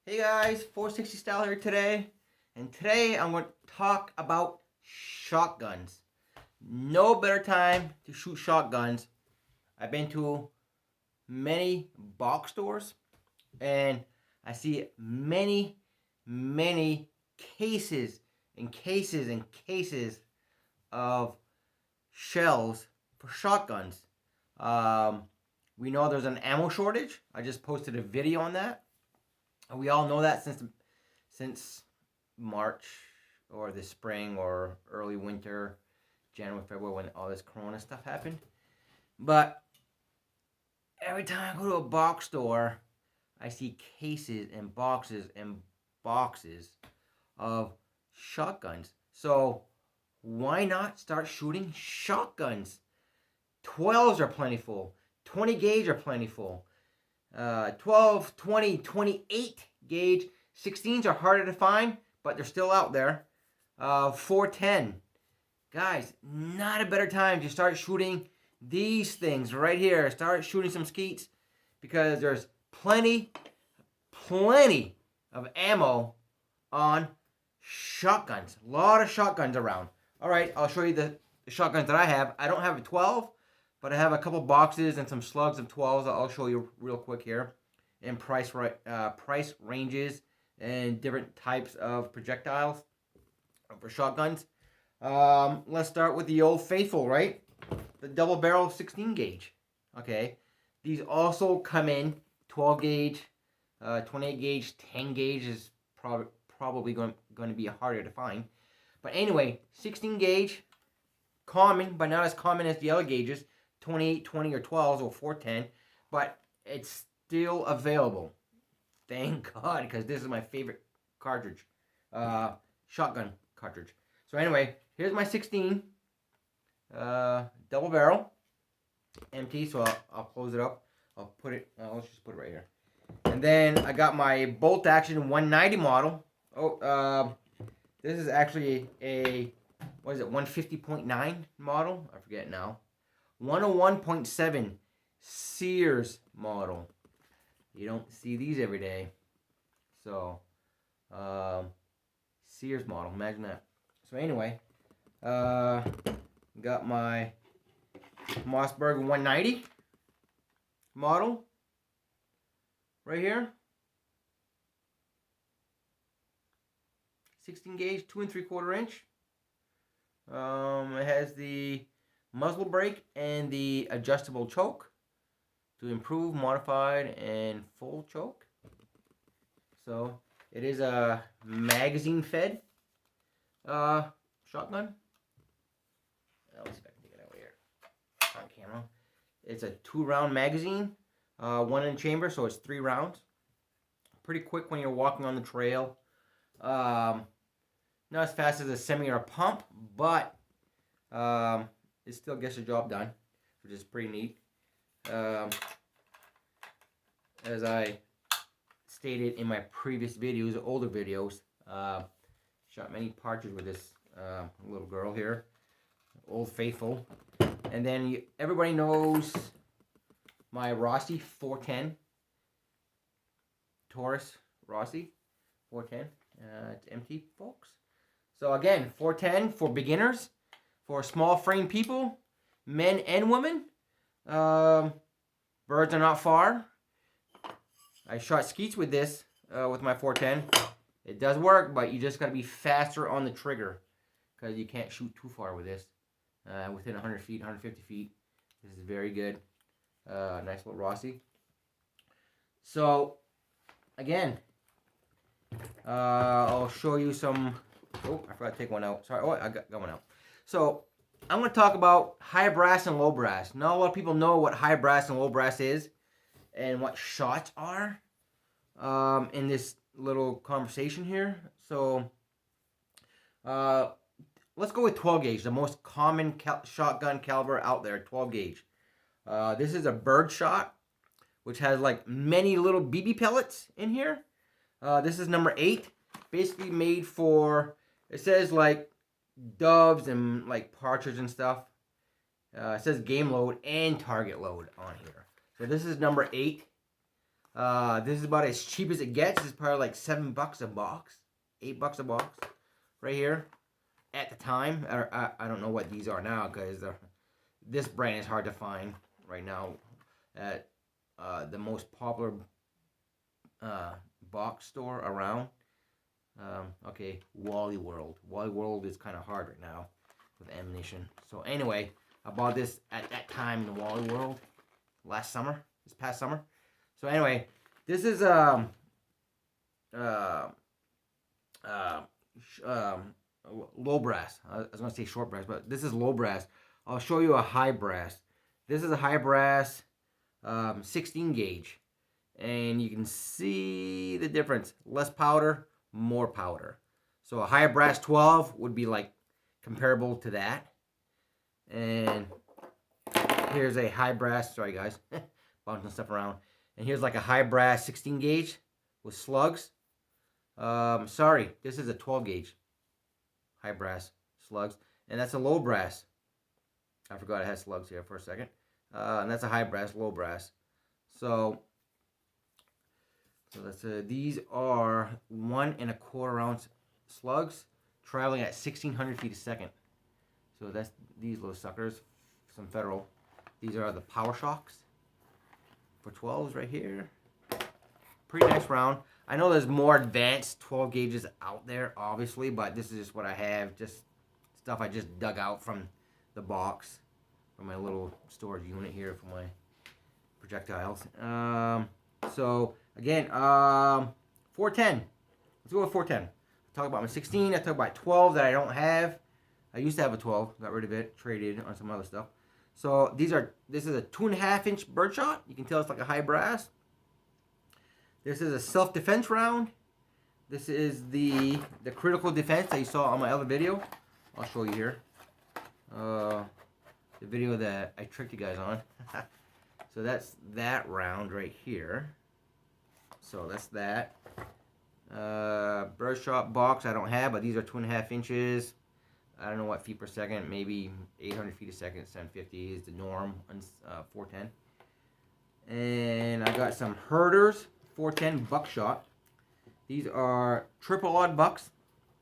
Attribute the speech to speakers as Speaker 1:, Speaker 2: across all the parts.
Speaker 1: Hey guys, 460 Style here today, and today I'm going to talk about shotguns. No better time to shoot shotguns. I've been to many box stores, and I see many cases and cases and cases of shells for shotguns. Um, we know there's an ammo shortage. I just posted a video on that. We all know that since March or the spring or early winter, January, February, when all this Corona stuff happened. But every time I go to a box store, I see cases and boxes of shotguns. So why not start shooting shotguns? 12s are plentiful. 20 gauge are plentiful. 12, 20, 28 gauge. 16s are harder to find, but they're still out there. 410. Guys, not a better time to start shooting these things right here. Start shooting some skeets because there's plenty of ammo on shotguns. A lot of shotguns around. All right, I'll show you the shotguns that I have. I don't have a 12, but I have a couple boxes and some slugs of 12s. I'll show you real quick here. And price ranges and different types of projectiles for shotguns. Let's start with the old faithful, right? The double barrel 16 gauge. Okay. These also come in 12 gauge, 28 gauge, 10 gauge is probably going to be harder to find. But anyway, 16 gauge, common, but not as common as the other gauges, 28, 20, or 12s or 410, but it's still available. Thank God, because this is my favorite cartridge, shotgun cartridge. So anyway, here's my 16 double barrel, empty. So I'll close it up. I'll put it. Let's just put it right here. And then I got my bolt action 190 model. This is actually a 150.9 model. I forget now. 101.7 Sears model. You don't see these every day. So, Sears model. Imagine that. So anyway, got my Mossberg 190 model right here. 16 gauge, 2 3/4 inch. It has the muzzle brake and the adjustable choke to improve modified and full choke. So it is a magazine fed shotgun. Let's see if I can take it out here on camera. It's a 2-round magazine, 1 in chamber, so it's 3 rounds. Pretty quick when you're walking on the trail. Not as fast as a semi or a pump, but it still gets the job done, which is pretty neat. As I stated in my previous videos, older videos, shot many partridge with this little girl here, Old Faithful. And then everybody knows my Rossi 410, Taurus Rossi 410. It's empty, folks. So again, 410 for beginners, for small frame people, men and women. Birds are not far. I shot skeets with this, with my 410. It does work, but you just got to be faster on the trigger because you can't shoot too far with this. Within 100 feet, 150 feet. This is very good. Nice little Rossi. So, again, I'll show you some. Oh, I forgot to take one out. Sorry. Oh, I got one out. So, I'm going to talk about high brass and low brass. Not a lot of people know what high brass and low brass is and what shots are in this little conversation here. So, let's go with 12 gauge, the most common shotgun caliber out there, 12 gauge. This is a bird shot, which has like many little BB pellets in here. This is number 8, basically made for, it says like doves and like partridge and stuff. It says game load and target load on here. So this is number 8. This is about as cheap as it gets. It's probably like $7 a box, $8 a box, right here. At the time, I don't know what these are now because this brand is hard to find right now at the most popular box store around. Okay, Wally World. Wally World is kind of hard right now with ammunition. So anyway, I bought this at that time in Wally World this past summer. So anyway, this is low brass. I was gonna say short brass, but this is low brass. I'll show you a high brass. This is a high brass 16 gauge, and you can see the difference. Less powder, more powder. So a high brass 12 would be like comparable to that. And here's a high brass, sorry guys, bouncing stuff around. And here's like a high brass 16 gauge with slugs. Sorry, this is a 12 gauge high brass slugs. And that's a low brass. I forgot it had slugs here for a second. And that's a high brass, low brass. So that's these are 1 1/4 ounce slugs traveling at 1,600 feet a second. So that's these little suckers, some Federal. These are the Power Shocks for 12s right here. Pretty nice round. I know there's more advanced 12 gauges out there, obviously, but this is just what I have. Just stuff I just dug out from the box, from my little storage unit here for my projectiles. So again, 410. Let's go with 410. Talk about my 16. I talk about 12 that I don't have. I used to have a 12. Got rid of it. Traded on some other stuff. So this is a 2.5 inch birdshot. You can tell it's like a high brass. This is a self-defense round. This is the critical defense that you saw on my other video. I'll show you here. The video that I tricked you guys on. So that's that round right here. So that's that. Birdshot box I don't have, but these are 2.5 inches. I don't know what feet per second, maybe 800 feet a second, 750 is the norm on 410. And I got some Herders 410 buckshot. These are triple odd bucks.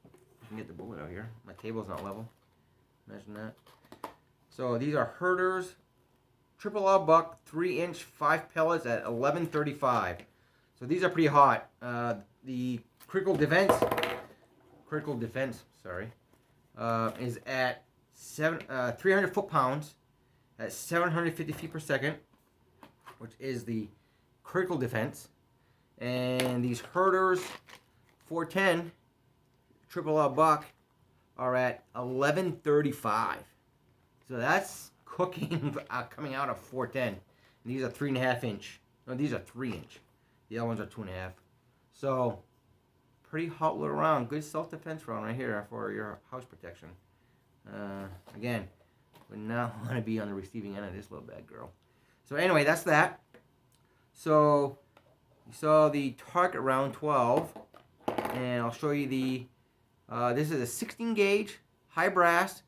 Speaker 1: I can get the bullet out here. My table's not level. Imagine that. So these are Herders triple odd buck 3-inch 5 pellets at 1135. So these are pretty hot. The critical defense, sorry, is at 300 foot-pounds at 750 feet per second, which is the critical defense. And these Herders 410 triple L buck are at 1135. So that's cooking coming out of 410. And these are 3.5 inch. No, these are 3 inch. The other ones are 2.5. So pretty hot little round. Good self-defense round right here for your house protection. Again, would not want to be on the receiving end of this little bad girl. So anyway, that's that. So you saw the target round 12, and I'll show you the. This is a 16 gauge high brass,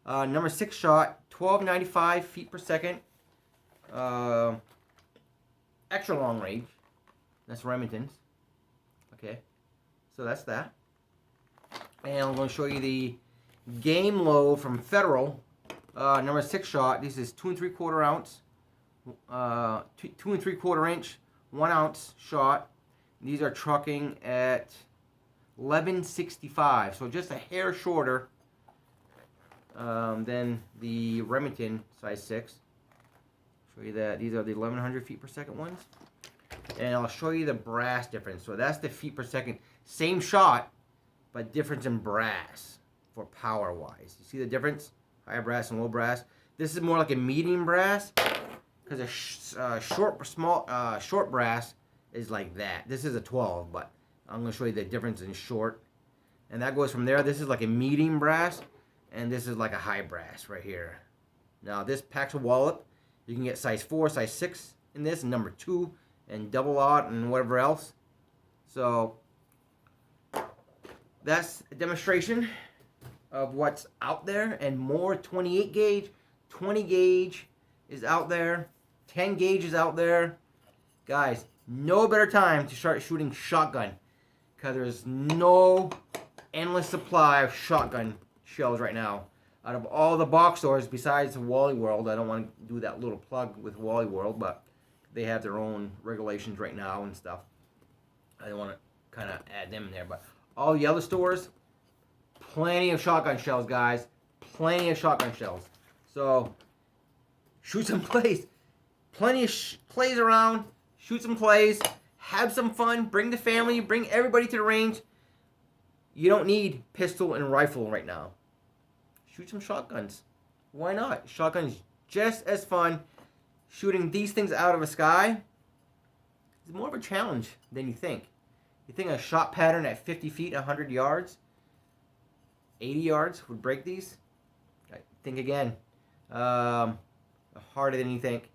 Speaker 1: number 6 shot, 1295 feet per second. Extra long range. That's Remington's. Okay, so that's that. And I'm going to show you the game load from Federal, number 6 shot. This is 2 3/4 ounce, 2 3/4 inch, 1 ounce shot. These are trucking at 1165, so just a hair shorter than the Remington size 6. Show you that these are the 1100 feet per second ones. And I'll show you the brass difference. So that's the feet per second. Same shot, but difference in brass for power wise. You see the difference? High brass and low brass. This is more like a medium brass because a short brass is like that. This is a 12, but I'm going to show you the difference in short. And that goes from there. This is like a medium brass, and this is like a high brass right here. Now this packs a wallop. You can get size 4, size 6 in this, and number 2, and double aught, and whatever else. So that's a demonstration of what's out there, and more. 28 gauge, 20 gauge is out there, 10 gauge is out there. Guys, no better time to start shooting shotgun, because there's no endless supply of shotgun shells right now. Out of all the box stores besides Wally World, I don't want to do that little plug with Wally World, but they have their own regulations right now and stuff. I don't want to kind of add them in there, but all the other stores, plenty of shotgun shells, guys. Plenty of shotgun shells. So shoot some plays. Plenty of plays around. Shoot some plays. Have some fun. Bring the family. Bring everybody to the range. You don't need pistol and rifle right now. Shoot some shotguns. Why not? Shotguns just as fun. Shooting these things out of the sky is more of a challenge than you think. You think a shot pattern at 50 feet, 100 yards, 80 yards would break these? Think again. Harder than you think.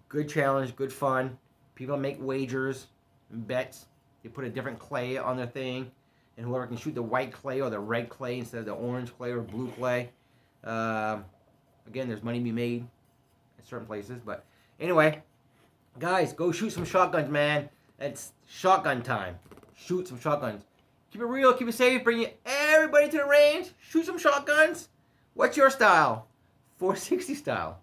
Speaker 1: Good challenge, good fun. People make wagers and bets. They put a different clay on their thing, and whoever can shoot the white clay or the red clay instead of the orange clay or blue clay. Again, there's money to be made at certain places. But anyway, guys, go shoot some shotguns, man. It's shotgun time. Shoot some shotguns. Keep it real, keep it safe, bring everybody to the range. Shoot some shotguns. What's your style? 460 style.